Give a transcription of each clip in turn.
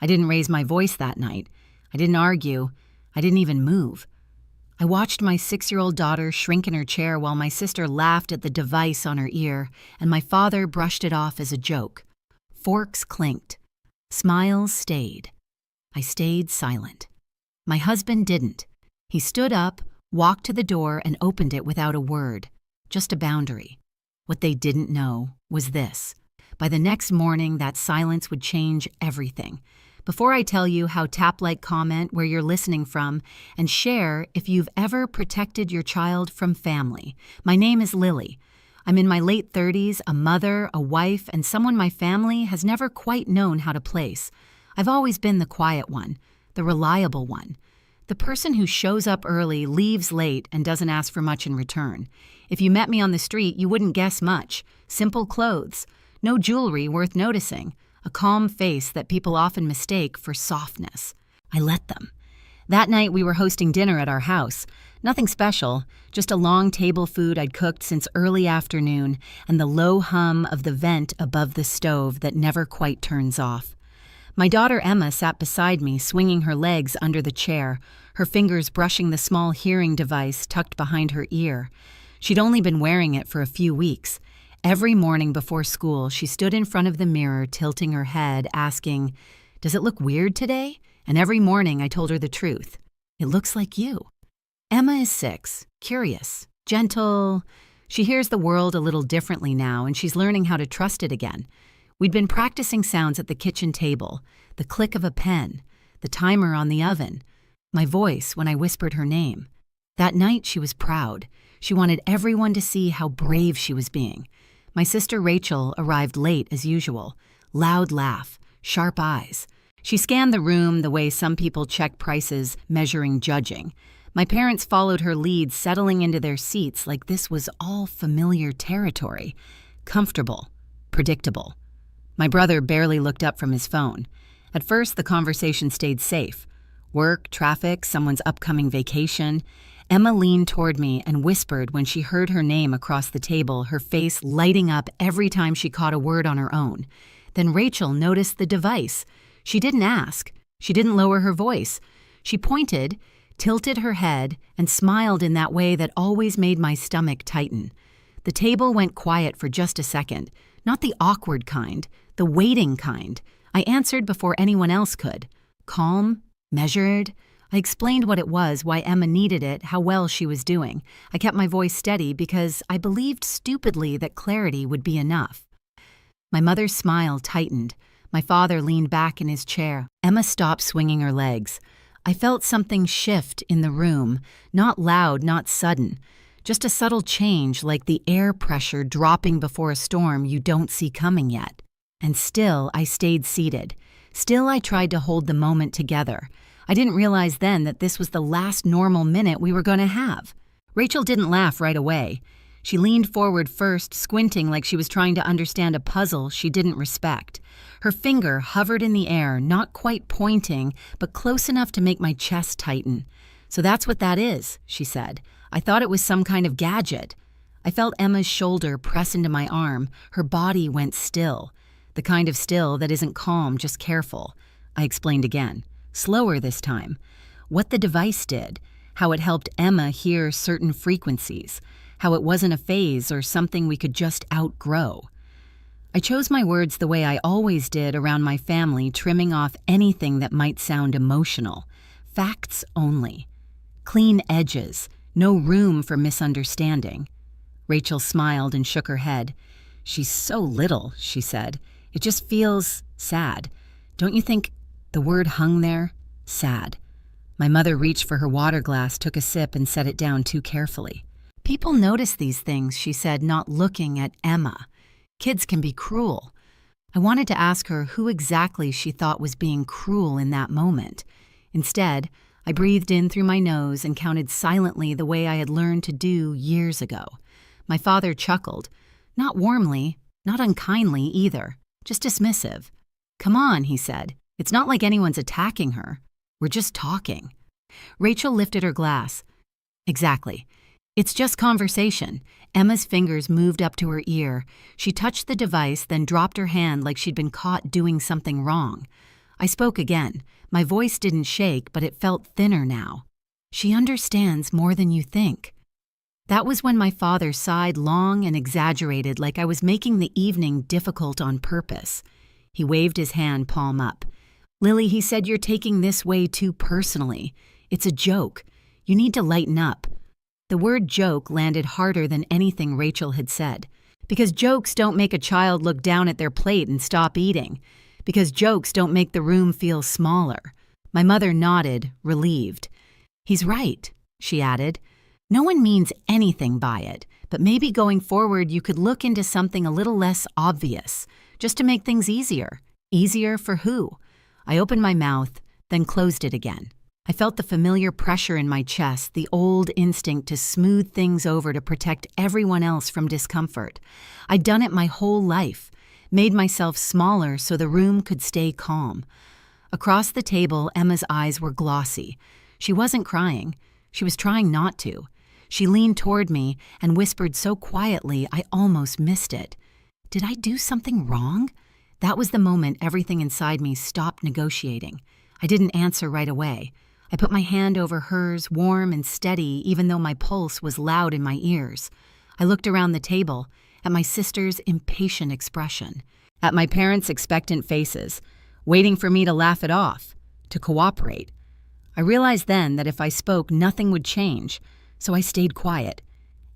I didn't raise my voice that night. I didn't argue. I didn't even move. I watched my 6-year-old daughter shrink in her chair while my sister laughed at the device on her ear, and my father brushed it off as a joke. Forks clinked. Smiles stayed. I stayed silent. My husband didn't. He stood up, walked to the door, and opened it without a word. Just a boundary. What they didn't know was this. By the next morning, that silence would change everything. Before I tell you how, tap like, comment where you're listening from, and share if you've ever protected your child from family. My name is Lily. I'm in my late 30s, a mother, a wife, and someone my family has never quite known how to place. I've always been the quiet one, the reliable one. The person who shows up early, leaves late, and doesn't ask for much in return. If you met me on the street, you wouldn't guess much. Simple clothes. No jewelry worth noticing. A calm face that people often mistake for softness. I let them. That night we were hosting dinner at our house. Nothing special, just a long table food I'd cooked since early afternoon and the low hum of the vent above the stove that never quite turns off. My daughter Emma sat beside me, swinging her legs under the chair, her fingers brushing the small hearing device tucked behind her ear. She'd only been wearing it for a few weeks. Every morning before school, she stood in front of the mirror, tilting her head, asking, "Does it look weird today?" And every morning I told her the truth. "It looks like you." Emma is 6, curious, gentle. She hears the world a little differently now, and she's learning how to trust it again. We'd been practicing sounds at the kitchen table, the click of a pen, the timer on the oven, my voice when I whispered her name. That night she was proud. She wanted everyone to see how brave she was being. My sister Rachel arrived late as usual. Loud laugh, sharp eyes. She scanned the room the way some people check prices, measuring judging. My parents followed her lead, settling into their seats like this was all familiar territory. Comfortable, predictable. My brother barely looked up from his phone. At first, the conversation stayed safe. Work, traffic, someone's upcoming vacation. Emma leaned toward me and whispered when she heard her name across the table, her face lighting up every time she caught a word on her own. Then Rachel noticed the device. She didn't ask. She didn't lower her voice. She pointed, tilted her head, and smiled in that way that always made my stomach tighten. The table went quiet for just a second. Not the awkward kind, the waiting kind. I answered before anyone else could. Calm, measured. I explained what it was, why Emma needed it, how well she was doing. I kept my voice steady because I believed stupidly that clarity would be enough. My mother's smile tightened. My father leaned back in his chair. Emma stopped swinging her legs. I felt something shift in the room, not loud, not sudden. Just a subtle change, like the air pressure dropping before a storm you don't see coming yet. And still, I stayed seated. Still, I tried to hold the moment together. I didn't realize then that this was the last normal minute we were going to have. Rachel didn't laugh right away. She leaned forward first, squinting like she was trying to understand a puzzle she didn't respect. Her finger hovered in the air, not quite pointing, but close enough to make my chest tighten. "So that's what that is," she said. "I thought it was some kind of gadget." I felt Emma's shoulder press into my arm. Her body went still. The kind of still that isn't calm, just careful. I explained again. Slower this time. What the device did, how it helped Emma hear certain frequencies, how it wasn't a phase or something we could just outgrow. I chose my words the way I always did around my family, trimming off anything that might sound emotional. Facts only. Clean edges, no room for misunderstanding. Rachel smiled and shook her head. "She's so little," she said. "It just feels sad. Don't you think?" The word hung there, sad. My mother reached for her water glass, took a sip, and set it down too carefully. "People notice these things," she said, not looking at Emma. "Kids can be cruel." I wanted to ask her who exactly she thought was being cruel in that moment. Instead, I breathed in through my nose and counted silently the way I had learned to do years ago. My father chuckled. Not warmly, not unkindly either, just dismissive. "Come on," he said. "It's not like anyone's attacking her. We're just talking." Rachel lifted her glass. "Exactly. It's just conversation." Emma's fingers moved up to her ear. She touched the device, then dropped her hand like she'd been caught doing something wrong. I spoke again. My voice didn't shake, but it felt thinner now. "She understands more than you think." That was when my father sighed long and exaggerated, like I was making the evening difficult on purpose. He waved his hand palm up. "Lily," he said, "you're taking this way too personally. It's a joke. You need to lighten up." The word joke landed harder than anything Rachel had said. Because jokes don't make a child look down at their plate and stop eating. Because jokes don't make the room feel smaller. My mother nodded, relieved. "He's right," she added. "No one means anything by it, but maybe going forward you could look into something a little less obvious, just to make things easier. Easier for who?" I opened my mouth, then closed it again. I felt the familiar pressure in my chest, the old instinct to smooth things over to protect everyone else from discomfort. I'd done it my whole life, made myself smaller so the room could stay calm. Across the table, Emma's eyes were glossy. She wasn't crying. She was trying not to. She leaned toward me and whispered so quietly I almost missed it. Did I do something wrong? That was the moment everything inside me stopped negotiating. I didn't answer right away. I put my hand over hers, warm and steady, even though my pulse was loud in my ears. I looked around the table, at my sister's impatient expression, at my parents' expectant faces, waiting for me to laugh it off, to cooperate. I realized then that if I spoke, nothing would change, so I stayed quiet.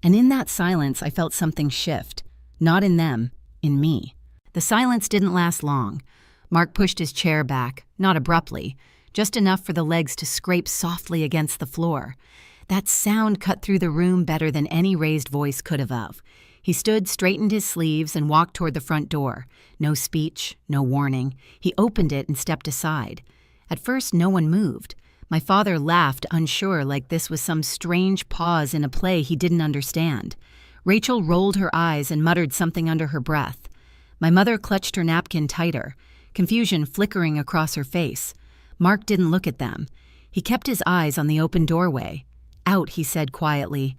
And in that silence, I felt something shift. Not in them, in me. The silence didn't last long. Mark pushed his chair back, not abruptly, just enough for the legs to scrape softly against the floor. That sound cut through the room better than any raised voice could have. He stood, straightened his sleeves, and walked toward the front door. No speech, no warning. He opened it and stepped aside. At first, no one moved. My father laughed, unsure, like this was some strange pause in a play he didn't understand. Rachel rolled her eyes and muttered something under her breath. My mother clutched her napkin tighter, confusion flickering across her face. Mark didn't look at them. He kept his eyes on the open doorway. "Out," he said quietly.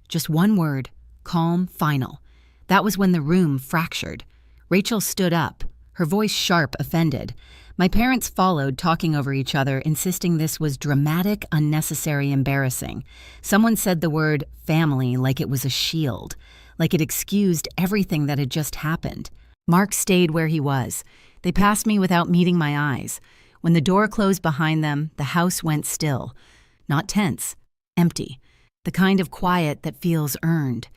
Just one word, calm, final. That was when the room fractured. Rachel stood up, her voice sharp, offended. My parents followed, talking over each other, insisting this was dramatic, unnecessary, embarrassing. Someone said the word family like it was a shield, like it excused everything that had just happened. Mark stayed where he was. They passed me without meeting my eyes. When the door closed behind them, the house went still. Not tense, empty. The kind of quiet that feels earned.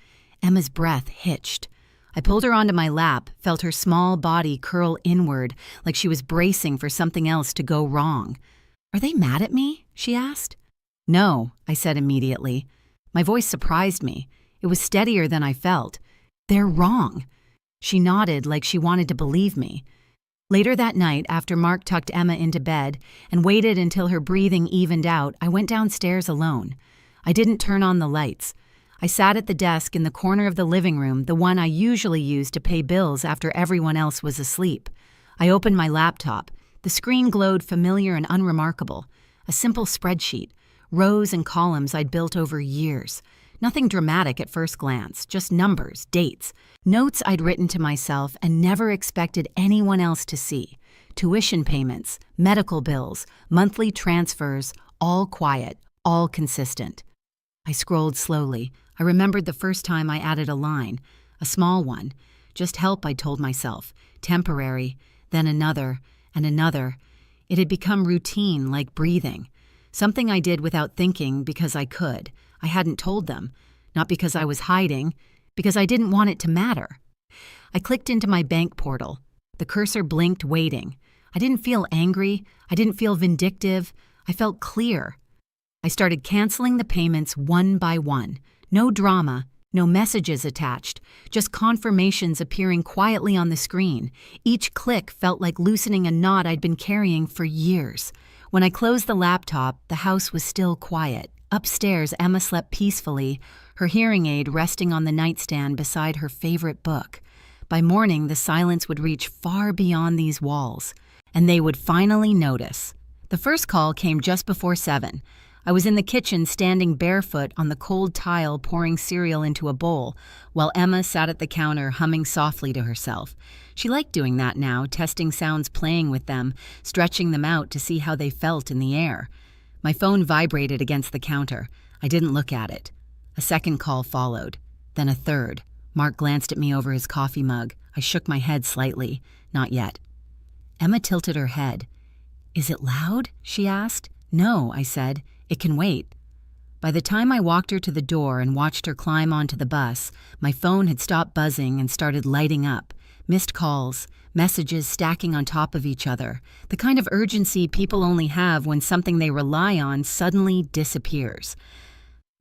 Emma's breath hitched. I pulled her onto my lap, felt her small body curl inward, like she was bracing for something else to go wrong. "Are they mad at me?" she asked. "No," I said immediately. My voice surprised me. It was steadier than I felt. "They're wrong." She nodded like she wanted to believe me. Later that night, after Mark tucked Emma into bed and waited until her breathing evened out, I went downstairs alone. I didn't turn on the lights. I sat at the desk in the corner of the living room, the one I usually use to pay bills after everyone else was asleep. I opened my laptop. The screen glowed familiar and unremarkable. A simple spreadsheet, rows and columns I'd built over years. Nothing dramatic at first glance, just numbers, dates, notes I'd written to myself and never expected anyone else to see. Tuition payments, medical bills, monthly transfers, all quiet, all consistent. I scrolled slowly. I remembered the first time I added a line, a small one. Just help, I told myself. Temporary, then another, and another. It had become routine, like breathing. Something I did without thinking because I could. I hadn't told them. Not because I was hiding, because I didn't want it to matter. I clicked into my bank portal. The cursor blinked, waiting. I didn't feel angry. I didn't feel vindictive. I felt clear. I started canceling the payments one by one. No drama, no messages attached, just confirmations appearing quietly on the screen. Each click felt like loosening a knot I'd been carrying for years. When I closed the laptop, the house was still quiet. Upstairs, Emma slept peacefully, her hearing aid resting on the nightstand beside her favorite book. By morning, the silence would reach far beyond these walls, and they would finally notice. The first call came just before 7. I was in the kitchen standing barefoot on the cold tile pouring cereal into a bowl, while Emma sat at the counter humming softly to herself. She liked doing that now, testing sounds, playing with them, stretching them out to see how they felt in the air. My phone vibrated against the counter. I didn't look at it. A second call followed, then a third. Mark glanced at me over his coffee mug. I shook my head slightly. Not yet. Emma tilted her head. "Is it loud?" she asked. "No," I said. "It can wait." By the time I walked her to the door and watched her climb onto the bus, my phone had stopped buzzing and started lighting up. Missed calls, messages stacking on top of each other, the kind of urgency people only have when something they rely on suddenly disappears.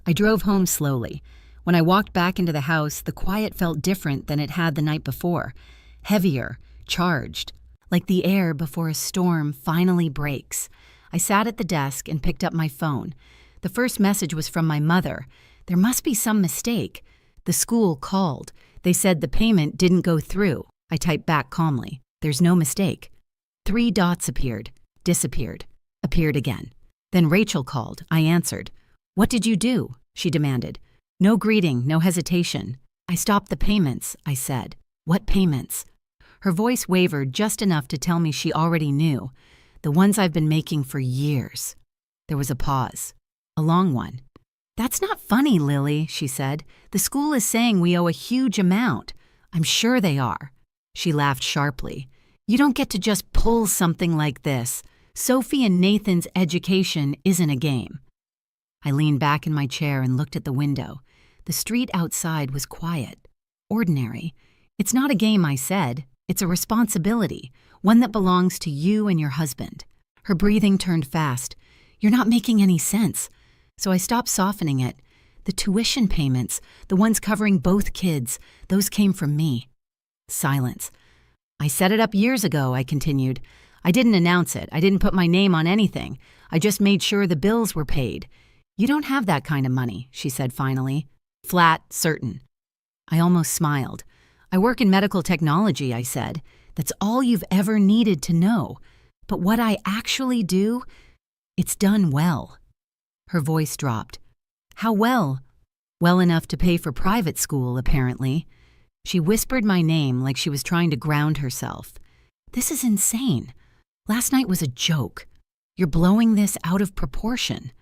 I drove home slowly. When I walked back into the house, the quiet felt different than it had the night before. Heavier, charged, like the air before a storm finally breaks. I sat at the desk and picked up my phone. The first message was from my mother. There must be some mistake. The school called. They said the payment didn't go through. I typed back calmly. There's no mistake. 3 dots appeared, disappeared, appeared again. Then Rachel called. I answered. "What did you do?" she demanded. No greeting, no hesitation. "I stopped the payments," I said. "What payments?" Her voice wavered just enough to tell me she already knew. "The ones I've been making for years." There was a pause. A long one. "That's not funny, Lily," she said. "The school is saying we owe a huge amount." "I'm sure they are." She laughed sharply. "You don't get to just pull something like this. Sophie and Nathan's education isn't a game." I leaned back in my chair and looked at the window. The street outside was quiet, ordinary. "It's not a game," I said. "It's a responsibility, one that belongs to you and your husband." Her breathing turned fast. "You're not making any sense." So I stopped softening it. "The tuition payments, the ones covering both kids, those came from me." Silence. "I set it up years ago," I continued. "I didn't announce it. I didn't put my name on anything. I just made sure the bills were paid." "You don't have that kind of money," she said finally. Flat, certain. I almost smiled. "I work in medical technology," I said. "That's all you've ever needed to know. But what I actually do, it's done well." Her voice dropped. "How well?" "Well enough to pay for private school, apparently." She whispered my name like she was trying to ground herself. "This is insane. Last night was a joke. You're blowing this out of proportion."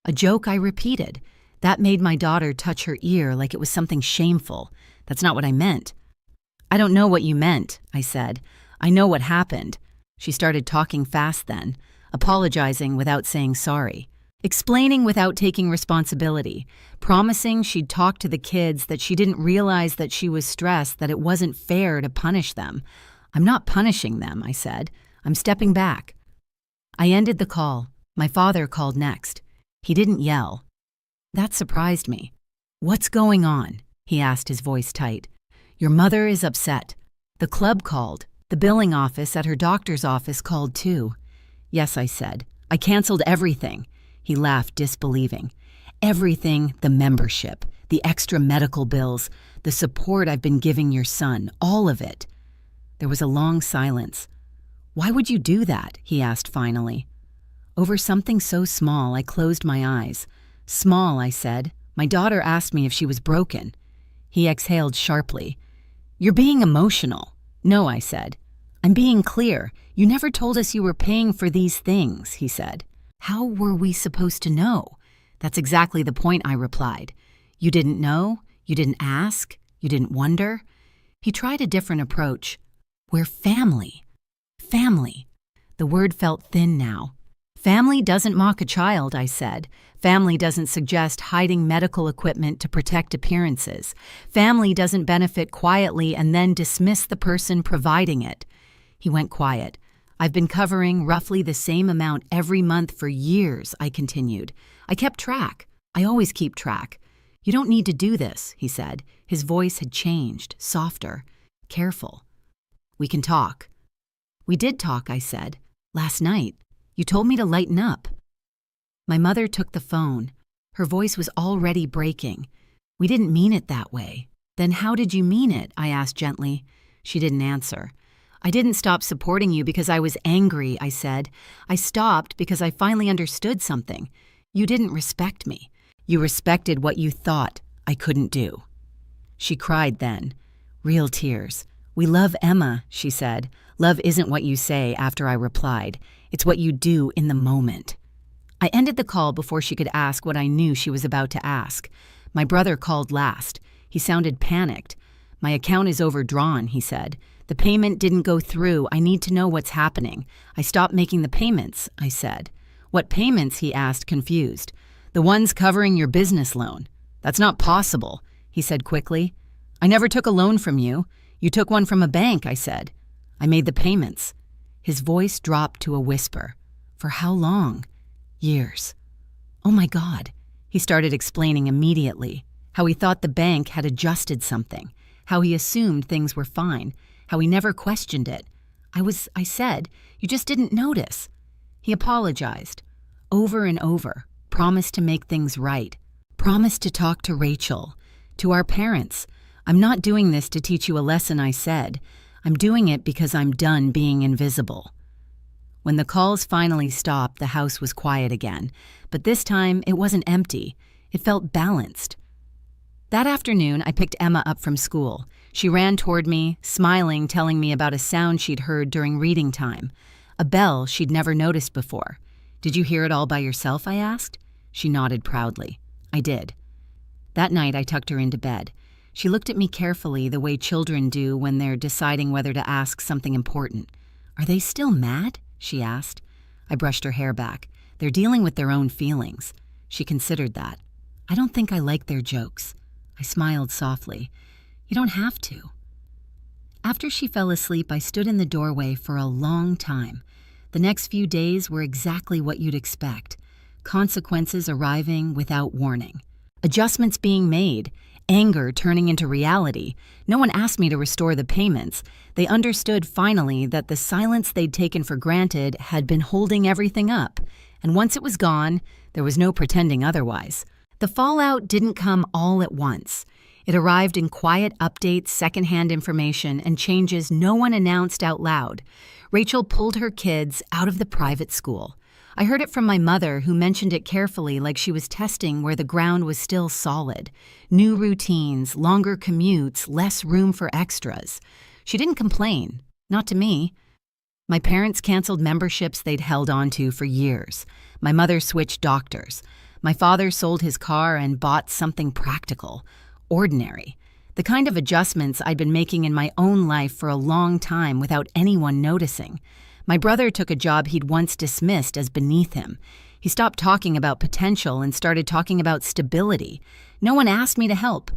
A joke, I repeated. That made my daughter touch her ear like it was something shameful. "That's not what I meant." "I don't know what you meant," I said. "I know what happened." She started talking fast then, apologizing without saying sorry, explaining without taking responsibility, promising she'd talk to the kids, that she didn't realize that she was stressed, that it wasn't fair to punish them. "I'm not punishing them," I said. "I'm stepping back." I ended the call. My father called next. He didn't yell. That surprised me. "What's going on?" he asked, his voice tight. "Your mother is upset. The club called. The billing office at her doctor's office called too." "Yes," I said. "I canceled everything." He laughed, disbelieving. "Everything, the membership, the extra medical bills, the support I've been giving your son, all of it." There was a long silence. "Why would you do that?" he asked finally. Over something so small, I closed my eyes. "Small," I said. "My daughter asked me if she was broken." He exhaled sharply. "You're being emotional." "No," I said. "I'm being clear. You never told us you were paying for these things," he said. "How were we supposed to know?" "That's exactly the point," I replied. "You didn't know? You didn't ask? You didn't wonder?" He tried a different approach. "We're family." Family. The word felt thin now. "Family doesn't mock a child," I said. "Family doesn't suggest hiding medical equipment to protect appearances. Family doesn't benefit quietly and then dismiss the person providing it." He went quiet. "I've been covering roughly the same amount every month for years," I continued. "I kept track. I always keep track." "You don't need to do this," he said. His voice had changed, softer, careful. "We can talk." "We did talk," I said. "Last night. You told me to lighten up." My mother took the phone. Her voice was already breaking. "We didn't mean it that way." "Then how did you mean it?" I asked gently. She didn't answer. "I didn't stop supporting you because I was angry," I said. "I stopped because I finally understood something. You didn't respect me. You respected what you thought I couldn't do." She cried then, real tears. "We love Emma," she said. "Love isn't what you say," after I replied. "It's what you do in the moment." I ended the call before she could ask what I knew she was about to ask. My brother called last. He sounded panicked. "My account is overdrawn," he said. "The payment didn't go through. I need to know what's happening." "I stopped making the payments," I said. "What payments?" he asked, confused. "The ones covering your business loan." "That's not possible," he said quickly. "I never took a loan from you. You took one from a bank," I said. "I made the payments." His voice dropped to a whisper. "For how long?" "Years." "Oh my God." He started explaining immediately how he thought the bank had adjusted something, how he assumed things were fine, how he never questioned it. I said, "You just didn't notice." He apologized, over and over, promised to make things right, promised to talk to Rachel, to our parents. "I'm not doing this to teach you a lesson," I said. "I'm doing it because I'm done being invisible." When the calls finally stopped, the house was quiet again, but this time it wasn't empty. It felt balanced. That afternoon, I picked Emma up from school. She ran toward me, smiling, telling me about a sound she'd heard during reading time, a bell she'd never noticed before. "Did you hear it all by yourself?" I asked. She nodded proudly. "I did." That night, I tucked her into bed. She looked at me carefully, the way children do when they're deciding whether to ask something important. "Are they still mad?" she asked. I brushed her hair back. "They're dealing with their own feelings." She considered that. "I don't think I like their jokes." I smiled softly. "You don't have to." After she fell asleep, I stood in the doorway for a long time. The next few days were exactly what you'd expect. Consequences arriving without warning. Adjustments being made. Anger turning into reality. No one asked me to restore the payments. They understood finally that the silence they'd taken for granted had been holding everything up. And once it was gone, there was no pretending otherwise. The fallout didn't come all at once. It arrived in quiet updates, secondhand information, and changes no one announced out loud. Rachel pulled her kids out of the private school. I heard it from my mother, who mentioned it carefully like she was testing where the ground was still solid. New routines, longer commutes, less room for extras. She didn't complain. Not to me. My parents canceled memberships they'd held onto for years. My mother switched doctors. My father sold his car and bought something practical, ordinary. The kind of adjustments I'd been making in my own life for a long time without anyone noticing. My brother took a job he'd once dismissed as beneath him. He stopped talking about potential and started talking about stability. No one asked me to help.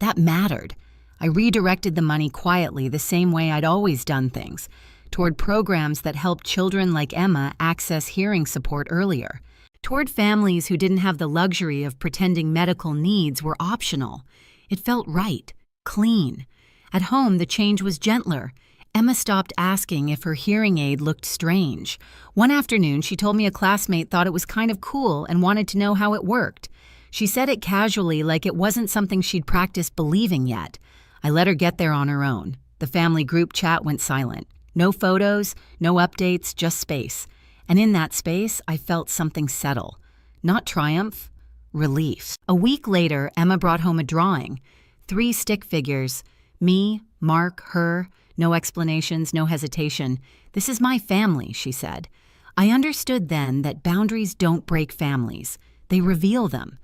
That mattered. I redirected the money quietly, the same way I'd always done things, toward programs that helped children like Emma access hearing support earlier, toward families who didn't have the luxury of pretending medical needs were optional. It felt right, clean. At home, the change was gentler. Emma stopped asking if her hearing aid looked strange. One afternoon, she told me a classmate thought it was kind of cool and wanted to know how it worked. She said it casually, like it wasn't something she'd practiced believing yet. I let her get there on her own. The family group chat went silent. No photos, no updates, just space. And in that space, I felt something settle. Not triumph, relief. A week later, Emma brought home a drawing. 3 stick figures. Me, Mark, her. No explanations, no hesitation. "This is my family," she said. I understood then that boundaries don't break families. They reveal them.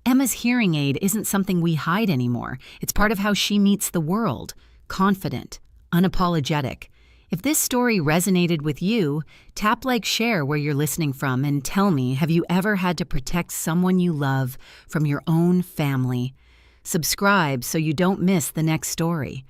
Emma's hearing aid isn't something we hide anymore. It's part of how she meets the world. Confident, unapologetic. If this story resonated with you, tap like share where you're listening from and tell me, have you ever had to protect someone you love from your own family? Subscribe so you don't miss the next story.